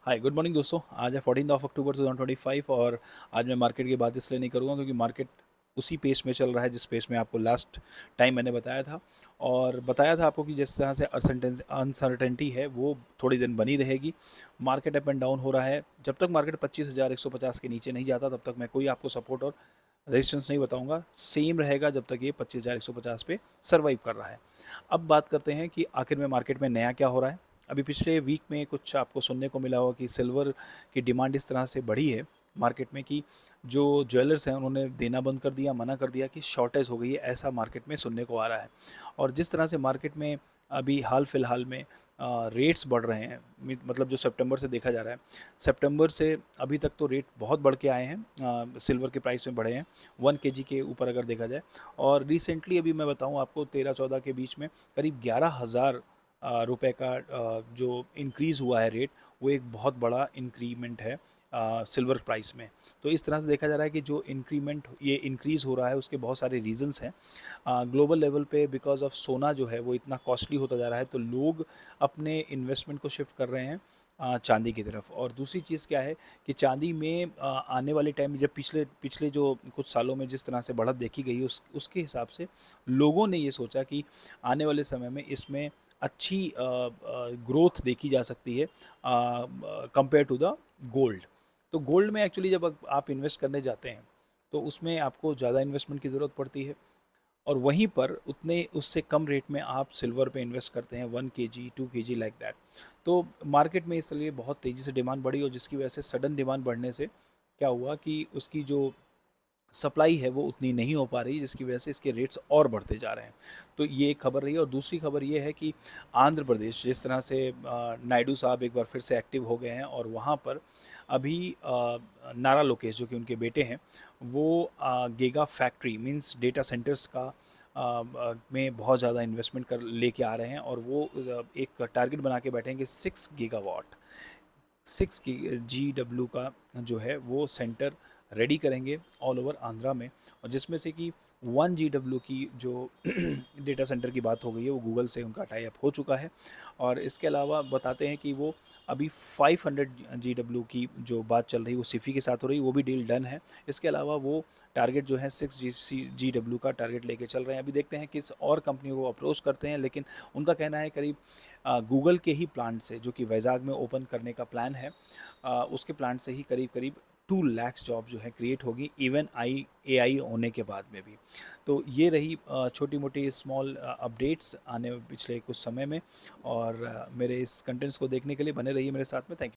Hi good morning दोस्तों। आज है 14 अक्टूबर 2025 और आज मैं मार्केट की बात इसलिए नहीं करूँगा क्योंकि मार्केट उसी पेस में चल रहा है जिस पेस में आपको लास्ट टाइम मैंने बताया था। और बताया था आपको कि जिस तरह से अनसर्टेनिटी है वो थोड़ी दिन बनी रहेगी। मार्केट अप एंड डाउन हो रहा है। जब तक मार्केट 25,150 के नीचे नहीं जाता तब तक मैं कोई आपको सपोर्ट और रेजिस्टेंस नहीं बताऊंगा। सेम रहेगा जब तक ये 25,150 पे सर्वाइव कर रहा है। अब बात करते हैं कि आखिर में मार्केट में नया क्या हो रहा है। अभी पिछले वीक में कुछ आपको सुनने को मिला होगा कि सिल्वर की डिमांड इस तरह से बढ़ी है मार्केट में कि जो ज्वेलर्स हैं उन्होंने देना बंद कर दिया, मना कर दिया कि शॉर्टेज हो गई है, ऐसा मार्केट में सुनने को आ रहा है। और जिस तरह से मार्केट में अभी हाल फिलहाल में रेट्स बढ़ रहे हैं, मतलब जो सितंबर से देखा जा रहा है, सितंबर से अभी तक तो रेट बहुत बढ़ के आए हैं। सिल्वर के प्राइस में बढ़े हैं 1 kg के ऊपर अगर देखा जाए। और रिसेंटली अभी मैं बताऊं आपको 13-14 के बीच में करीब 11,000 रुपए का जो इंक्रीज़ हुआ है रेट, वो एक बहुत बड़ा इंक्रीमेंट है सिल्वर प्राइस में। तो इस तरह से देखा जा रहा है कि जो इंक्रीमेंट ये इंक्रीज़ हो रहा है उसके बहुत सारे रीजंस हैं। ग्लोबल लेवल पे बिकॉज ऑफ सोना जो है वो इतना कॉस्टली होता जा रहा है, तो लोग अपने इन्वेस्टमेंट को शिफ्ट कर रहे हैं चांदी की तरफ। और दूसरी चीज़ क्या है कि चांदी में आने वाले टाइम में जब पिछले पिछले जो कुछ सालों में जिस तरह से बढ़त देखी गई उसके हिसाब से लोगों ने ये सोचा कि आने वाले समय में इसमें अच्छी ग्रोथ देखी जा सकती है कंपेयर टू द गोल्ड। तो गोल्ड में एक्चुअली जब आप इन्वेस्ट करने जाते हैं तो उसमें आपको ज़्यादा इन्वेस्टमेंट की ज़रूरत पड़ती है। और वहीं पर उतने उससे कम रेट में आप सिल्वर पे इन्वेस्ट करते हैं 1 kg 2 kg लाइक दैट। तो मार्केट में इसलिए बहुत तेज़ी से डिमांड बढ़ी और जिसकी वजह से सडन डिमांड बढ़ने से क्या हुआ कि उसकी जो सप्लाई है वो उतनी नहीं हो पा रही, जिसकी वजह से इसके रेट्स और बढ़ते जा रहे हैं। तो ये एक खबर रही है। और दूसरी खबर ये है कि आंध्र प्रदेश जिस तरह से नायडू साहब एक बार फिर से एक्टिव हो गए हैं और वहाँ पर अभी नारा लोकेश जो कि उनके बेटे हैं वो giga factory means data centres का में बहुत ज़्यादा इन्वेस्टमेंट कर लेके आ रहे हैं। और वो एक टारगेट बना के बैठे हैं कि 6 गीगावाट 6 GW का जो है वो सेंटर रेडी करेंगे ऑल ओवर आंध्रा में। और जिसमें से कि 1 GW की जो डेटा सेंटर की बात हो गई है वो गूगल से उनका टाई अप हो चुका है। और इसके अलावा बताते हैं कि वो अभी 500 GW की जो बात चल रही है वो सिफी के साथ हो रही है, वो भी डील डन है। इसके अलावा वो टारगेट जो है 6 GW का टारगेट लेके चल रहे हैं। अभी देखते हैं किस और कंपनियों को अप्रोच करते हैं, लेकिन उनका कहना है करीब गूगल के ही प्लांट से जो कि वैजाग में ओपन करने का प्लान है, उसके प्लांट से ही करीब करीब 2 लाख जॉब जो है क्रिएट होगी इवन AI होने के बाद में भी। तो ये रही छोटी मोटी स्मॉल अपडेट्स आने पिछले कुछ समय में। और मेरे इस कंटेंट्स को देखने के लिए बने रहिए मेरे साथ में। Thank you.